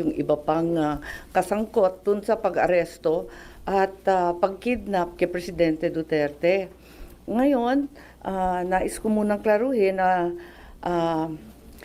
yung iba pang kasangkot dun sa pag-aresto at pag-kidnap kay Presidente Duterte. Ngayon, nais ko munang klaruhin na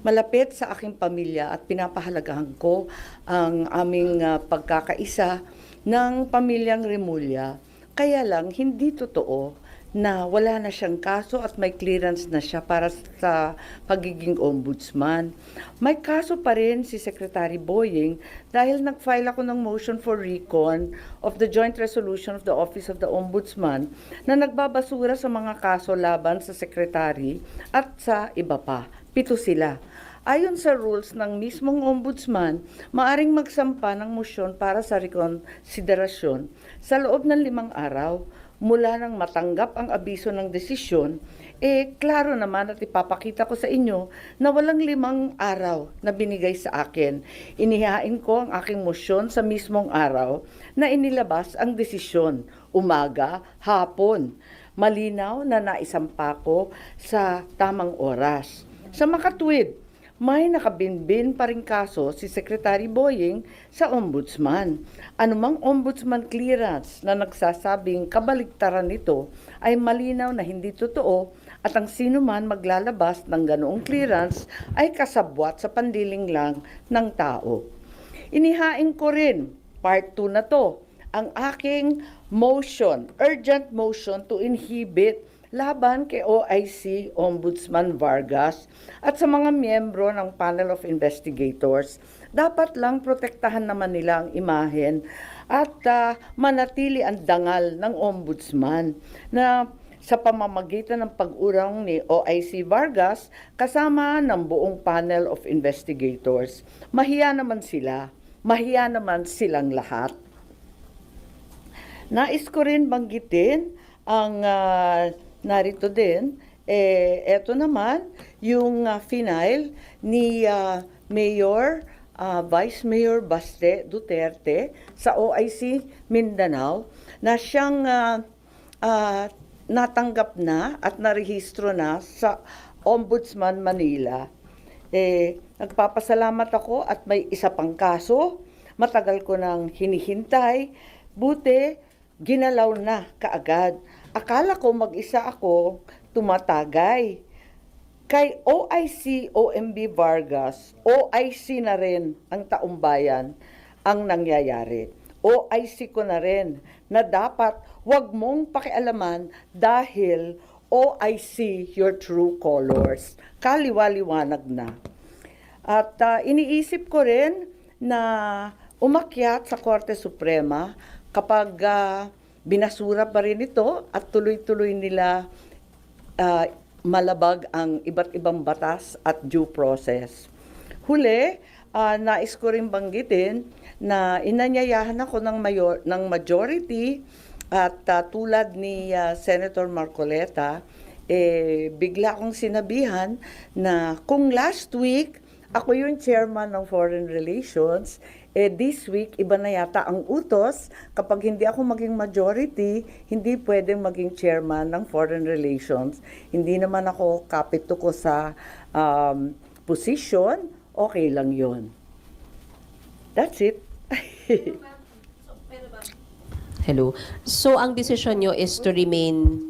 malapit sa aking pamilya at pinapahalagahan ko ang aming pagkakaisa ng pamilyang Remulla. Kaya lang, hindi totoo na wala na siyang kaso at may clearance na siya para sa pagiging ombudsman. May kaso pa rin si Secretary Boying dahil nag-file ako ng motion for recon of the joint resolution of the Office of the Ombudsman na nagbabasura sa mga kaso laban sa Secretary at sa iba pa. 7 sila. Ayon sa rules ng mismong ombudsman, maaring magsampa ng motion para sa rekonsiderasyon sa loob ng 5 araw. Mula nang matanggap ang abiso ng desisyon, klaro naman at ipapakita ko sa inyo na walang 5 araw na binigay sa akin. Inihain ko ang aking motion sa mismong araw na inilabas ang desisyon, umaga, hapon. Malinaw na naisampa ko sa tamang oras. Sa makatwid, may nakabinbin pa rin kaso si Secretary Boying sa ombudsman. Anumang ombudsman clearance na nagsasabing kabaligtaran nito ay malinaw na hindi totoo at ang sino man maglalabas ng ganoong clearance ay kasabwat sa pandiling lang ng tao. Inihain ko rin, part 2 na to, ang aking motion, urgent motion to inhibit laban kay OIC Ombudsman Vargas at sa mga miyembro ng panel of investigators. Dapat lang protektahan naman nila ang imahen at manatili ang dangal ng ombudsman na sa pamamagitan ng pag-urong ni OIC Vargas kasama ng buong panel of investigators. Mahiya naman sila. Mahiya naman silang lahat. Nais ko rin banggitin ang narito din, eto naman, yung final ni Mayor, Vice Mayor Baste Duterte sa OIC Mindanao na siyang natanggap na at narehistro na sa Ombudsman Manila. Nagpapasalamat ako at may isa pang kaso, matagal ko nang hinihintay, buti ginalaw na kaagad. Akala ko mag-isa ako tumatagay. Kay OIC OMB Vargas, OIC na rin ang taumbayan ang nangyayari. OIC ko na rin na dapat wag mong pakialaman dahil OIC your true colors. Kaliwa-liwanag na. At iniisip ko rin na umakyat sa Korte Suprema kapag binasura pa rin ito at tuloy-tuloy nila malabag ang iba't ibang batas at due process. Huli, nais ko rin banggitin na inanyayahan ako ng majority at tulad ni Senator Marcoleta, bigla akong sinabihan na kung last week ako yung chairman ng Foreign Relations, this week, iba na yata ang utos. Kapag hindi ako maging majority, hindi pwedeng maging chairman ng Foreign Relations. Hindi naman ako kapito ko sa position, okay lang yon. That's it. Hello. So, ang decision nyo is to remain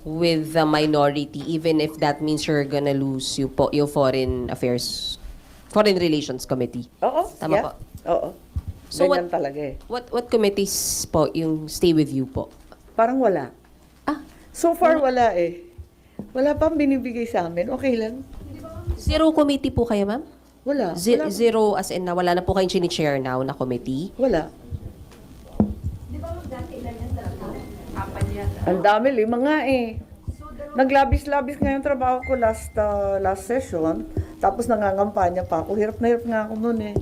with the minority even if that means you're gonna lose yung Foreign Relations Committee. Oo, Tama yeah. po. Oo. So Ganyan talaga eh. What committees po yung stay with you po? Parang wala. Ah, So far, wala eh. Wala pang binibigay sa amin. Okay lang. zero committee po kayo, ma'am? Wala. Wala. Zero as in na wala na po kayong chini-chair now na committee? Wala. Ang dami, 5 nga eh. Naglabis-labis nga yung trabaho ko last session. Tapos nangangampanya pa ako. Hirap na hirap nga ako noon eh.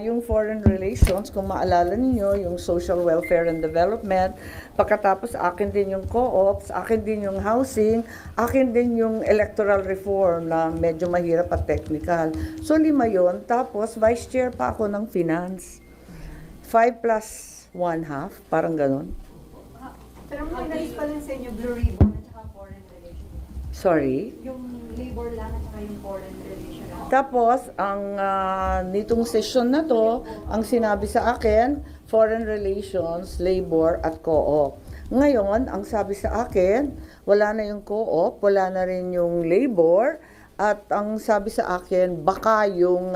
Yung foreign relations, kung maalala niyo, yung social welfare and development. Pagkatapos akin din yung co-ops, akin din yung housing, akin din yung electoral reform na medyo mahirap at technical. So 5 yon. Tapos vice chair pa ako ng finance. 5 plus 1/2, parang ganun. Pero may nais pa rin sa inyo, Blue Ribbon at saka Foreign Relations. Sorry? Yung labor lang at saka yung Foreign Relations. Tapos, ang nitong session na to, ang sinabi sa akin, foreign relations, labor, at co-op. Ngayon, ang sabi sa akin, wala na yung co-op, wala na rin yung labor, at ang sabi sa akin, baka yung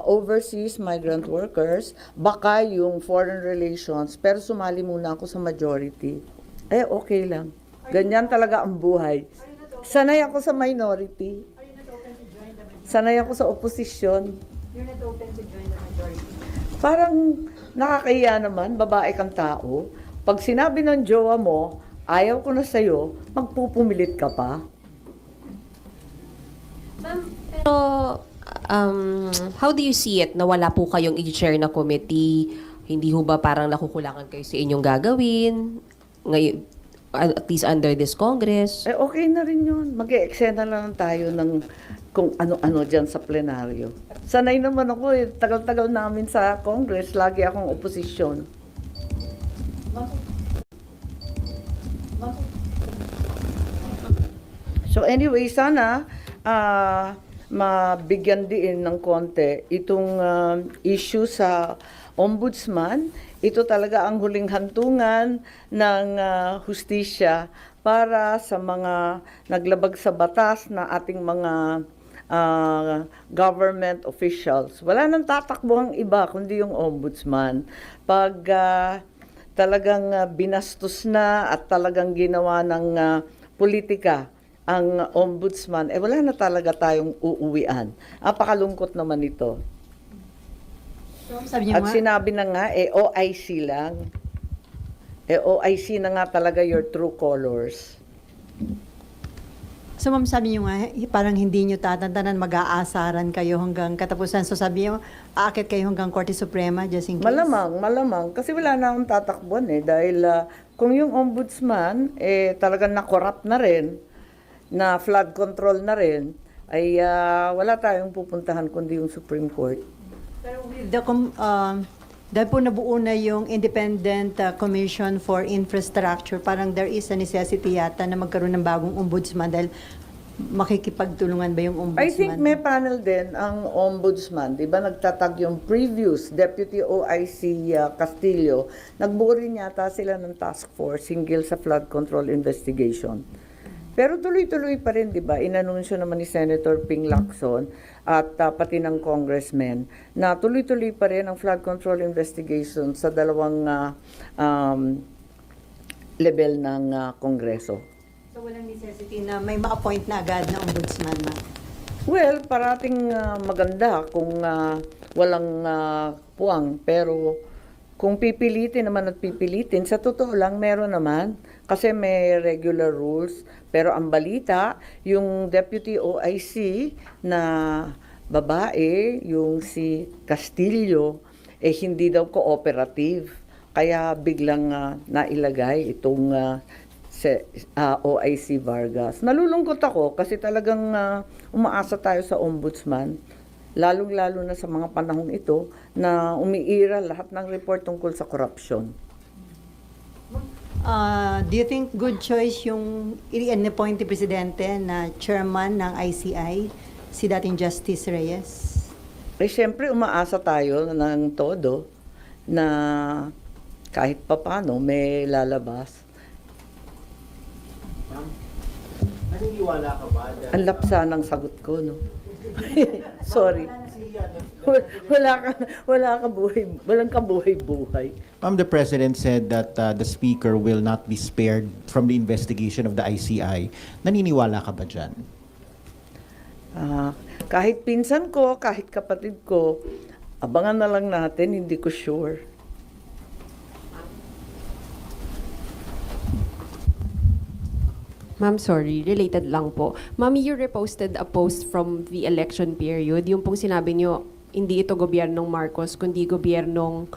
overseas migrant workers, baka yung foreign relations, pero sumali muna ako sa majority. Okay lang. Ganyan talaga ang buhay. Sanay ako sa minority. Are you not open to join the majority? Sanay ako sa oposisyon. You're not open to join the majority? Parang nakakahiya naman, babae kang tao. Pag sinabi ng jowa mo, ayaw ko na sa'yo, magpupumilit ka pa. Pero, how do you see it na wala po kayong i-chair na committee? Hindi ho ba parang nakukulangan kayo sa inyong gagawin? Ngayon, at least under this Congress? Okay na rin yun. Mag-e-eksena lang tayo ng kung ano-ano dyan sa plenaryo. Sanay naman ako tagal-tagal namin sa Congress, lagi akong oposisyon. So anyway, sana mabigyan din ng konti itong issue sa ombudsman. Ito talaga ang huling hantungan ng hustisya para sa mga naglabag sa batas na ating mga government officials. Wala nang tatakbo ang iba kundi yung ombudsman. Pag talagang binastos na at talagang ginawa ng politika ang ombudsman, wala na talaga tayong uuwian. Apakalungkot naman ito. So, sabi niyo At nga, sinabi na nga, OIC lang. OIC na nga talaga your true colors. so ma'am, sabi niyo nga, parang hindi niyo tatantanan, mag-aasaran kayo hanggang katapusan. So sabi niyo, aakit kayo hanggang Korte Suprema just in case? Malamang. Kasi wala na akong tatakbuhan dahil kung yung ombudsman, talagang na-corrupt na rin, na flood control na rin, ay wala tayong pupuntahan kundi yung Supreme Court. Pero with dahil po nabuo na yung Independent Commission for Infrastructure, parang there is a necessity yata na magkaroon ng bagong ombudsman dahil makikipagtulungan ba yung ombudsman? I think may panel din ang ombudsman. Di ba nagtatag yung previous Deputy OIC Castillo. Nagbuo rin yata sila ng task force hinggil sa flood control investigation. Pero tuloy-tuloy pa rin, di ba? Inanunsyo naman ni Senator Ping Lacson at pati ng congressman na tuloy-tuloy pa rin ang flood control investigation sa dalawang level ng Kongreso. So walang necessity na may ma-appoint na agad na ombudsman na? Well, parating maganda kung walang puwang. Pero kung pipilitin naman at pipilitin, sa totoo lang meron naman kasi may regular rules. Pero ang balita, yung Deputy OIC na babae, yung si Castillo, hindi daw cooperative. Kaya biglang nailagay itong OIC Vargas. Nalulungkot ako kasi talagang umaasa tayo sa ombudsman. Lalong-lalo na sa mga panahong ito na umiira lahat ng report tungkol sa corruption. Do you think good choice yung i-appoint ni Presidente na chairman ng ICI, si dating Justice Reyes? Siyempre, umaasa tayo ng todo na kahit papano may lalabas. Naniniwala ka ba? Ang lapsa ng sagot ko, no? Sorry. Walang kabuhay-buhay. Ma'am, the President said that the Speaker will not be spared from the investigation of the ICI. Naniniwala ka ba dyan? Kahit pinsan ko, kahit kapatid ko, abangan na lang natin, hindi ko sure. Ma'am, sorry, related lang po. Ma'am, you reposted a post from the election period. Yung pong sinabi nyo, hindi ito gobyernong Marcos, kundi gobyernong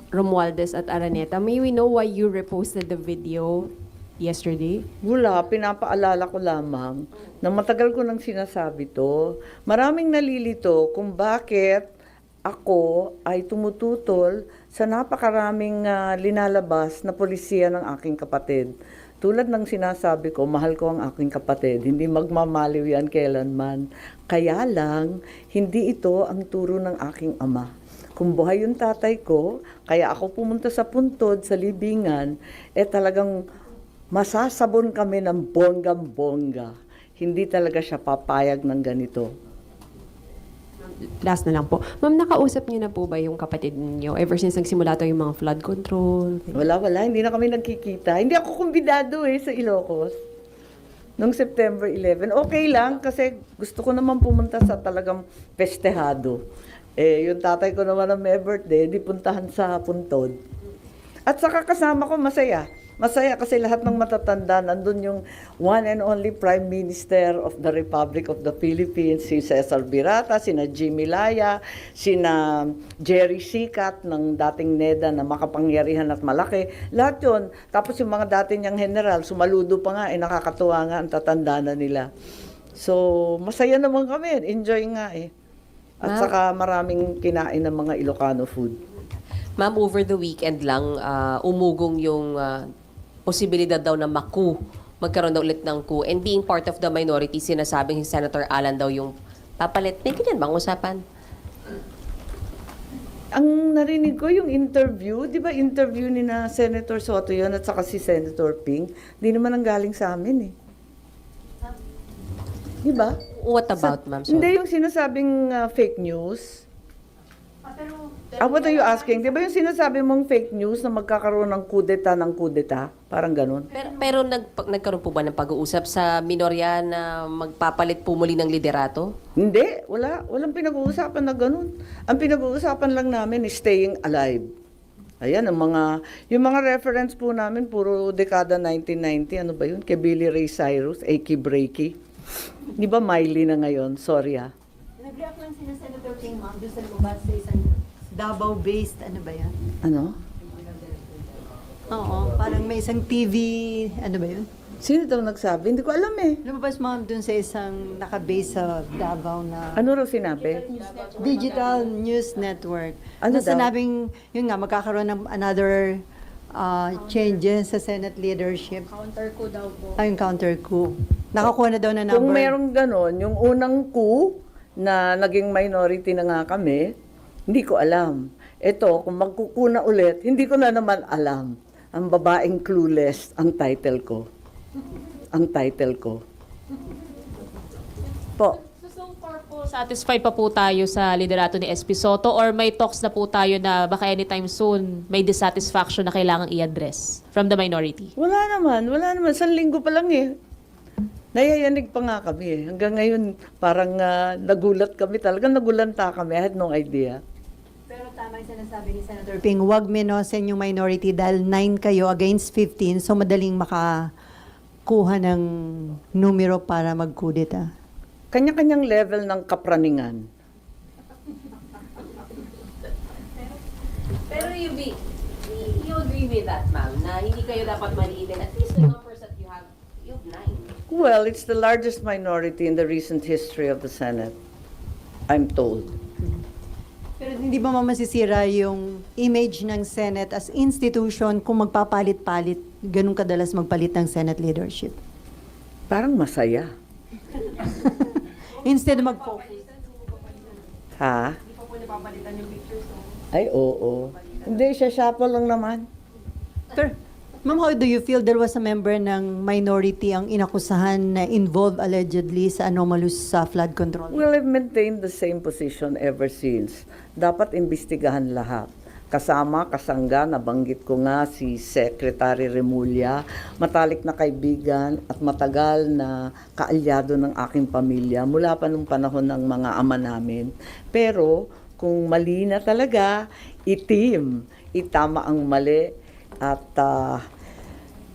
Romualdez at Araneta. May we know why you reposted the video yesterday? Wala, pinapaalala ko lamang na matagal ko nang sinasabi to. Maraming nalilito kung bakit ako ay tumututol sa napakaraming linalabas na polisiya ng aking kapatid. Tulad ng sinasabi ko, mahal ko ang aking kapatid. Hindi magmamaliw yan kailanman. Kaya lang, hindi ito ang turo ng aking ama. Kung buhay yung tatay ko, kaya ako pumunta sa puntod, sa libingan, talagang masasabon kami ng bonggam-bongga. Hindi talaga siya papayag ng ganito. Last na lang po. Ma'am, nakausap niyo na po ba yung kapatid niyo ever since nagsimula to yung mga flood control? Wala. Hindi na kami nagkikita. Hindi ako kumbidado sa Ilocos. Noong September 11. Okay lang kasi gusto ko naman pumunta sa talagang festehado. Yung tatay ko naman na may birthday, di puntahan sa puntod. At saka kasama ko, masaya. Masaya kasi lahat ng matatanda, nandun yung one and only Prime Minister of the Republic of the Philippines, si Cesar Birata, sina Jimmy Laya, sina Jerry Sikat ng dating NEDA na makapangyarihan at malaki. Lahat yun. Tapos yung mga dating niyang general, sumaludo pa nga, nakakatuwa nga ang tatanda na nila. So, masaya naman kami. Enjoy nga At saka maraming kinain ng mga Ilocano food. Ma'am, over the weekend lang, umugong yung posibilidad daw na magkaroon daw ulit ng coup. And being part of the minority, sinasabing si Senator Alan daw yung papalit. May ganyan bang usapan? Ang narinig ko yung interview, di ba interview ni na Senator Soto yun at saka si Senator Ping, di naman ang galing sa amin Di ba? What about, ma'am? Hindi yung sinasabing fake news. What are you asking? Di ba yung sinasabi mong fake news na magkakaroon ng kudeta ng kudeta? Parang ganun. Pero nagkaroon po ba ng pag-uusap sa minorya na magpapalit po muli ng liderato? Hindi, wala. Walang pinag-uusapan na ganun. Ang pinag-uusapan lang namin is staying alive. Ayan, yung mga reference po namin, puro dekada 1990, ano ba yun? Kay Billy Ray Cyrus, Achy Breaky. Di ba Miley na ngayon? Sorry Nag-react lang sila Senator King, ma'am, doon sa lumabas sa isang Davao-based, ano ba yan? Ano? Oo, parang may isang TV, ano ba yun? Sino daw nagsabi? Hindi ko alam Lumabas, ma'am, doon sa isang naka-base sa Davao na Ano raw sinabi? Digital News Network. Ano na daw? sinabing, yun nga, magkakaroon ng another changes sa Senate leadership. Counter-coup daw po. Yung counter-coup. Nakakuha na daw na number. Kung merong ganon, yung unang coup na naging minority na nga kami, hindi ko alam. Ito, kung magkukuna ulit, hindi ko na naman alam. Ang babaeng clueless, ang title ko. Ang title ko. Po. So far po, satisfied pa po tayo sa liderato ni SP Soto or may talks na po tayo na baka anytime soon may dissatisfaction na kailangang i-address from the minority? Wala naman. 1 linggo pa lang Nayayanig pa nga kami Hanggang ngayon, parang nagulat kami. Talagang nagulanta kami. I had no idea. Pero tama yung sinasabi ni Senator Ping, huwag minosen yung minority dahil 9 kayo against 15, so madaling makakuha ng numero para magkudeta. Kanya-kanyang level ng kapraningan. Pero you agree with that, ma'am, na hindi kayo dapat maliitin. At least the numbers that you have 9. Well, it's the largest minority in the recent history of the Senate, I'm told. Pero hindi ba masisira yung image ng Senate as institution kung magpapalit-palit, ganun kadalas magpalit ng Senate leadership? Parang masaya. Instead mag-focus. Ha? Ay, oo. Hindi, siya-shuffle lang naman. Pero, ma'am, how do you feel there was a member ng minority ang inakusahan na involved allegedly sa anomalous flood control? Well, I've maintained the same position ever since. Dapat imbestigahan lahat. Kasama, kasangga, nabanggit ko nga si Secretary Remulla, matalik na kaibigan at matagal na kaalyado ng aking pamilya mula pa nung panahon ng mga ama namin. Pero kung mali na talaga, itama ang mali at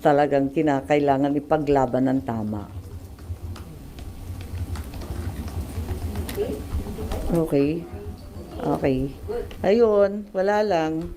talagang kinakailangan ipaglaban ng tama. Okay. Okay. Ayun, wala lang.